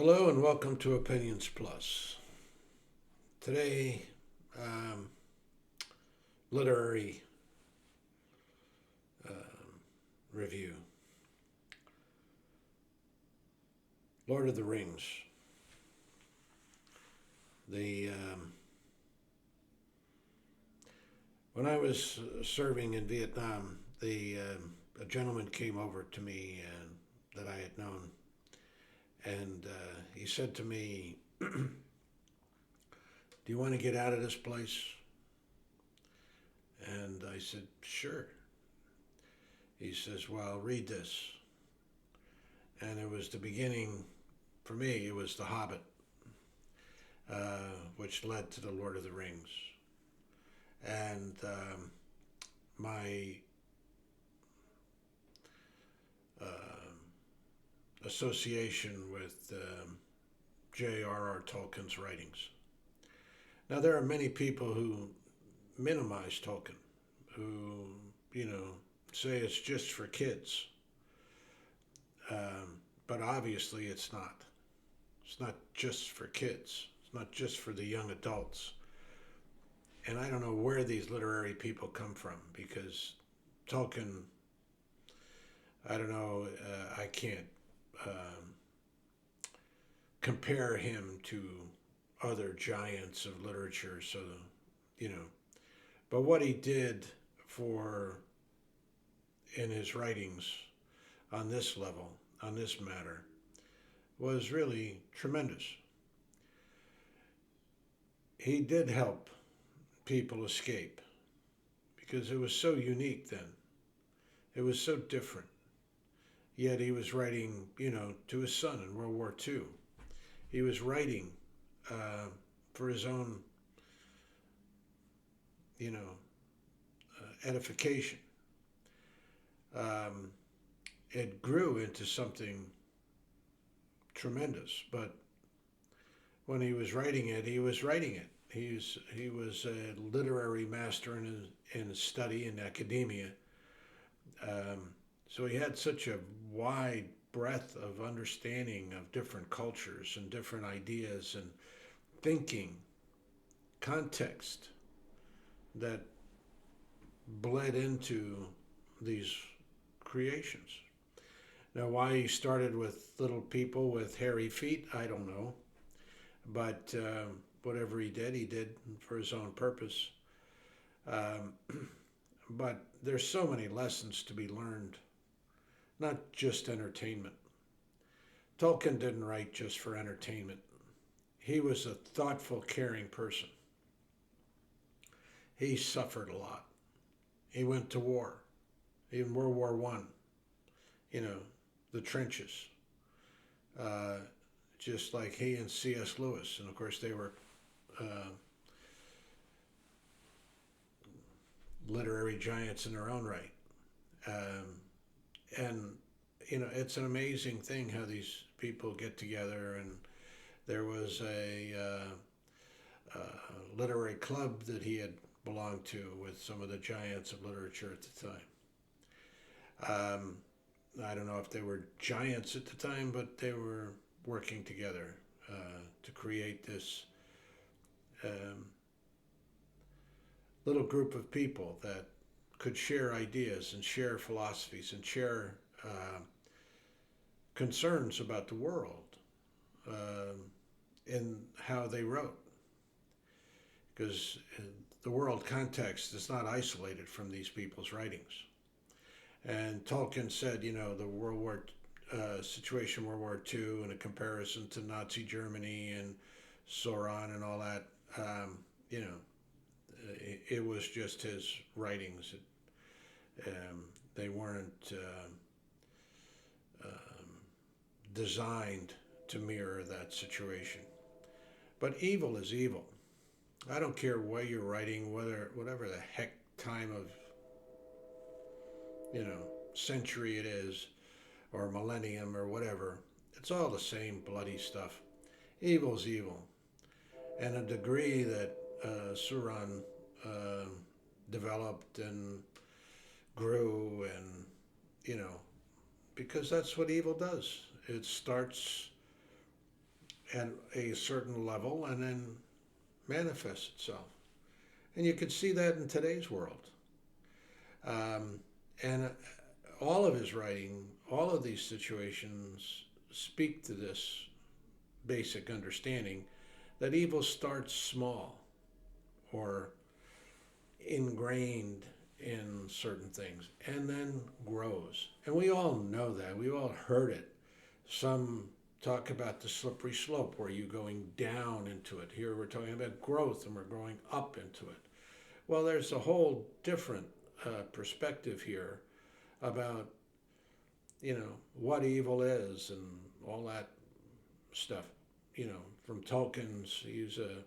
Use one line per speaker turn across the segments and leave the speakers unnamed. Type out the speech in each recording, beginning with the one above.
Hello and welcome to Opinions Plus. Today, um, literary review. Lord of the Rings. The When I was serving in Vietnam, a gentleman came over to me that I had known, and he said to me, "Do you want to get out of this place?" And I said, "Sure." He says, "Well, read this." And it was the beginning, for me, it was The Hobbit, which led to The Lord of the Rings. And my uh, association with J.R.R. Tolkien's writings. Now, there are many people who minimize Tolkien, who, you know, say it's just for kids. But obviously, it's not. It's not just for kids, it's not just for the young adults. And I don't know where these literary people come from because Tolkien, I don't know, I can't um, compare him to other giants of literature. So, you know, but what he did for in his writings on this level, on this matter, was really tremendous. He did help people escape because it was so unique then. It was so different. Yet he was writing, to his son in World War II. He was writing uh, for his own, you know, edification. Um, it grew into something tremendous, but when he was writing it, he was writing it. He was a literary master in his study in academia. Um, so he had such a wide breadth of understanding of different cultures and different ideas and thinking, context that bled into these creations. Now, why he started with little people with hairy feet, I don't know. But whatever he did for his own purpose. Um, but there's so many lessons to be learned, not just entertainment. Tolkien didn't write just for entertainment. He was a thoughtful, caring person. He suffered a lot. He went to war, in World War One. You know, the trenches. Uh, just like he and C.S. Lewis, and of course they were uh, literary giants in their own right. Um, and it's an amazing thing how these people get together. And there was a literary club that he had belonged to with some of the giants of literature at the time. I don't know if they were giants at the time, but they were working together to create this um, little group of people that could share ideas and share philosophies and share concerns about the world in how they wrote. Because the world context is not isolated from these people's writings. And Tolkien said, the World War situation, World War II, in a comparison to Nazi Germany and Sauron and all that, you know, it was just his writings. They weren't designed to mirror that situation. But evil is evil. I don't care what you're writing, whatever the heck time of century it is, or millennium or whatever. It's all the same bloody stuff. Evil's evil, and a degree that Sauron uh, developed and grew, and you know, because that's what evil does. It starts at a certain level and then manifests itself. And you can see that in today's world. And all of his writing, all of these situations speak to this basic understanding that evil starts small or ingrained in certain things and then grows. And we all know that. We all heard it. Some talk about the slippery slope where you're going down into it. Here we're talking about growth and we're going up into it. Well, there's a whole different perspective here about, what evil is and all that stuff. From Tolkien's, he's a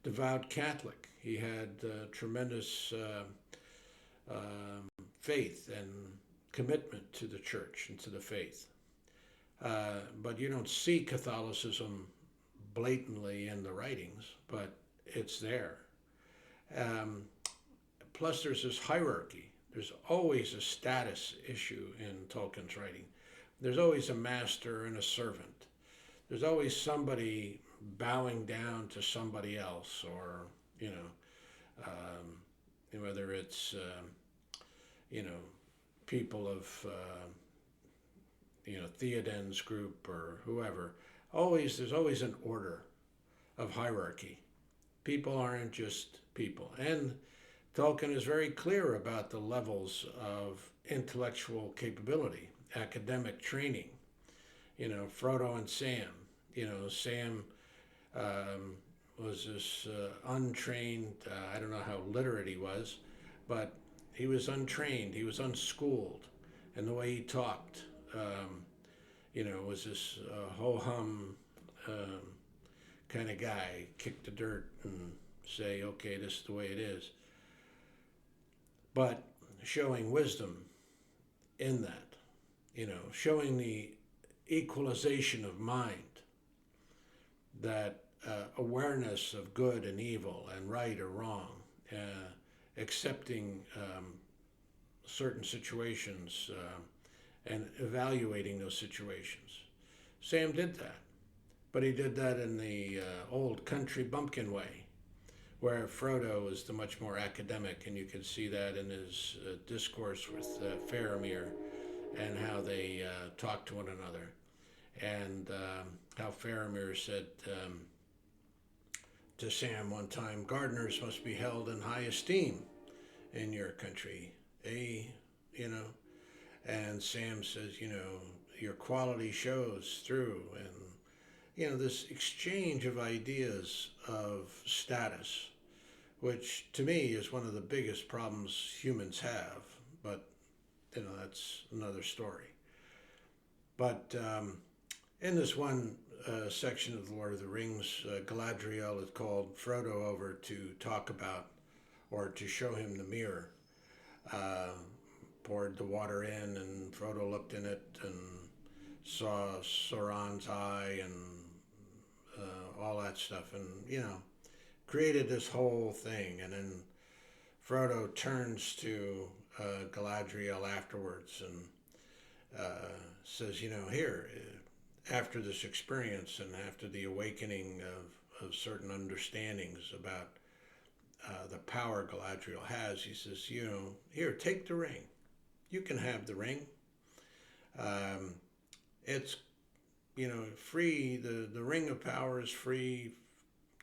devout Catholic. He had tremendous faith and commitment to the church and to the faith. But you don't see Catholicism blatantly in the writings, but it's there. Plus, there's this hierarchy. There's always a status issue in Tolkien's writing. There's always a master and a servant. There's always somebody bowing down to somebody else, or whether it's people of Theoden's group or whoever. There's always an order of hierarchy. People aren't just people, and Tolkien is very clear about the levels of intellectual capability, academic training. Frodo and Sam. Sam was this untrained, I don't know how literate he was, but he was untrained, he was unschooled. And the way he talked, was this ho-hum kind of guy, kick the dirt and say, okay, this is the way it is. But showing wisdom in that, showing the equalization of mind, that awareness of good and evil and right or wrong, accepting certain situations and evaluating those situations. Sam did that, but he did that in the old country bumpkin way, where Frodo is the much more academic, and you can see that in his discourse with Faramir and how they talk to one another. And how Faramir said to Sam one time, gardeners must be held in high esteem in your country, and Sam says, your quality shows through, and this exchange of ideas of status, which to me is one of the biggest problems humans have, but that's another story. But in this one section of The Lord of the Rings, Galadriel had called Frodo over to talk about, or to show him the mirror. Poured the water in, and Frodo looked in it and saw Sauron's eye and all that stuff, and created this whole thing. And then Frodo turns to Galadriel afterwards and says, here, after this experience and after the awakening of certain understandings about the power Galadriel has, he says, here, take the ring. You can have the ring. It's, free. The ring of power is free.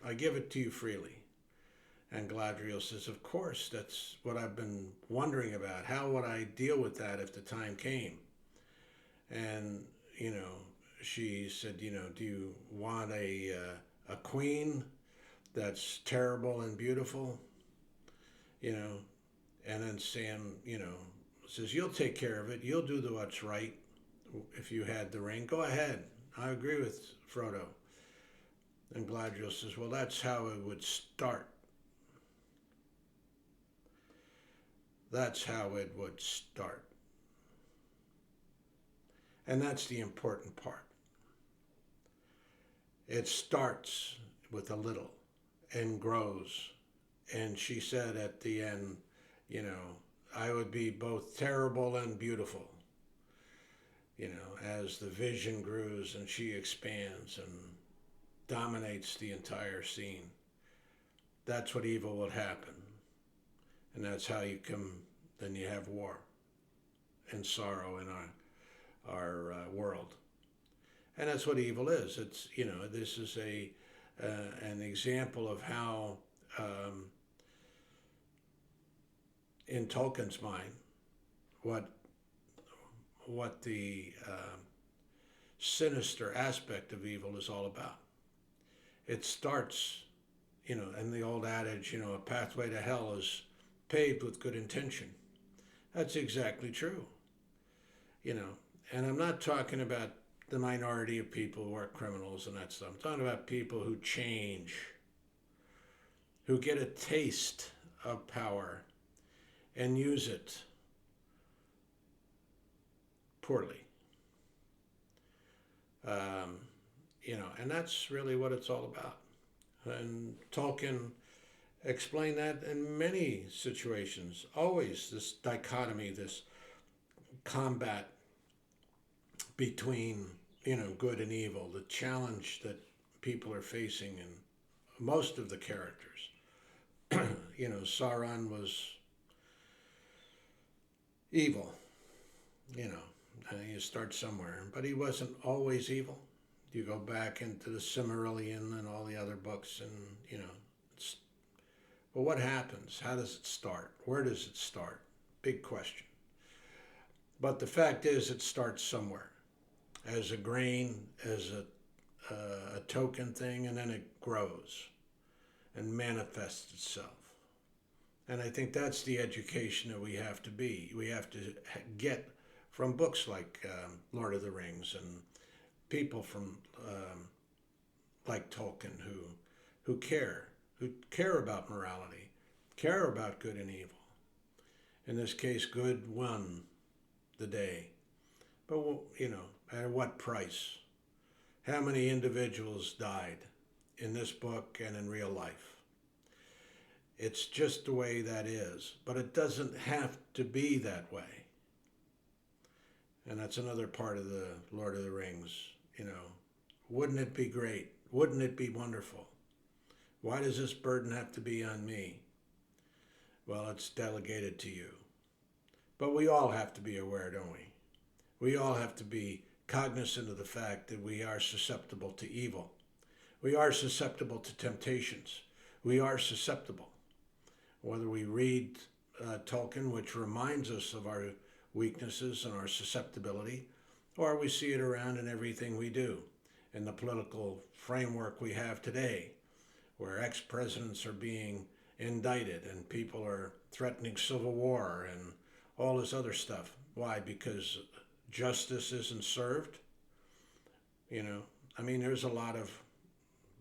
I give it to you freely. And Galadriel says, of course, that's what I've been wondering about. How would I deal with that if the time came? And, she said, do you want a queen that's terrible and beautiful? And then Sam, says, you'll take care of it. You'll do what's right. If you had the ring, go ahead. I agree with Frodo. And Galadriel says, well, that's how it would start. That's how it would start. And that's the important part. It starts with a little and grows. And she said at the end, I would be both terrible and beautiful, as the vision grows and she expands. And dominates the entire scene, that's what evil will happen. And that's how you come, then you have war and sorrow in our world. And that's what evil is. It's, this is an example of how, in Tolkien's mind, what the sinister aspect of evil is all about. It starts, and the old adage, a pathway to hell is paved with good intention. That's exactly true. And I'm not talking about the minority of people who are criminals and that stuff. I'm talking about people who change, who get a taste of power and use it poorly. And that's really what it's all about. And Tolkien explained that in many situations. Always this dichotomy, this combat between, good and evil, the challenge that people are facing in most of the characters. Sauron was evil, you start somewhere, but he wasn't always evil. You go back into the Silmarillion and all the other books, and but what happens? How does it start? Where does it start? Big question. But the fact is, it starts somewhere, as a grain, as a token thing, and then it grows and manifests itself. And I think that's the education that we have to be. We have to get from books like Lord of the Rings and people from like Tolkien who care about morality, care about good and evil. In this case, good won the day. But, at what price? How many individuals died in this book and in real life? It's just the way that is. But it doesn't have to be that way. And that's another part of the Lord of the Rings. Wouldn't it be great? Wouldn't it be wonderful? Why does this burden have to be on me? Well, it's delegated to you. But we all have to be aware, don't we? We all have to be cognizant of the fact that we are susceptible to evil. We are susceptible to temptations. We are susceptible. Whether we read Tolkien, which reminds us of our weaknesses and our susceptibility, or we see it around in everything we do, in the political framework we have today, where ex-presidents are being indicted and people are threatening civil war and all this other stuff. Why? Because justice isn't served. There's a lot of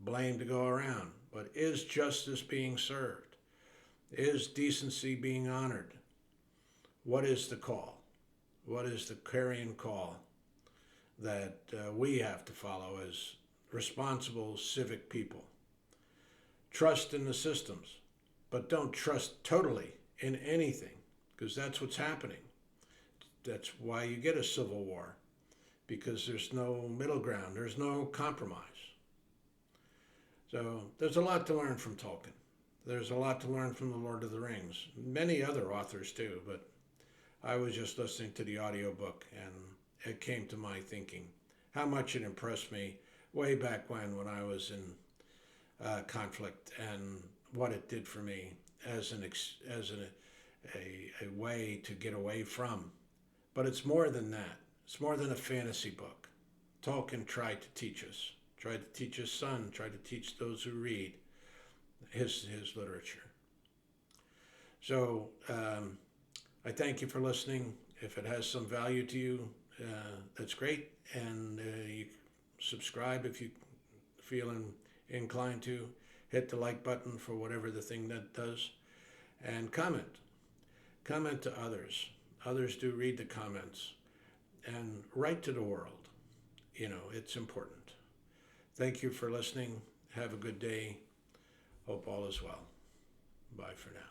blame to go around, but is justice being served? Is decency being honored? What is the call? What is the clarion call that we have to follow as responsible civic people? Trust in the systems, but don't trust totally in anything, because that's what's happening. That's why you get a civil war, because there's no middle ground, there's no compromise. So there's a lot to learn from Tolkien. There's a lot to learn from the Lord of the Rings. Many other authors too, but I was just listening to the audiobook and it came to my thinking how much it impressed me way back when I was in conflict, and what it did for me as a way to get away from. But it's more than that. It's more than a fantasy book. Tolkien tried to teach his son, tried to teach those who read his literature. So I thank you for listening. If it has some value to you, that's great. And you subscribe if you feel inclined to. Hit the like button for whatever the thing that does. And comment. Comment to others. Others do read the comments. And write to the world. It's important. Thank you for listening. Have a good day. Hope all is well. Bye for now.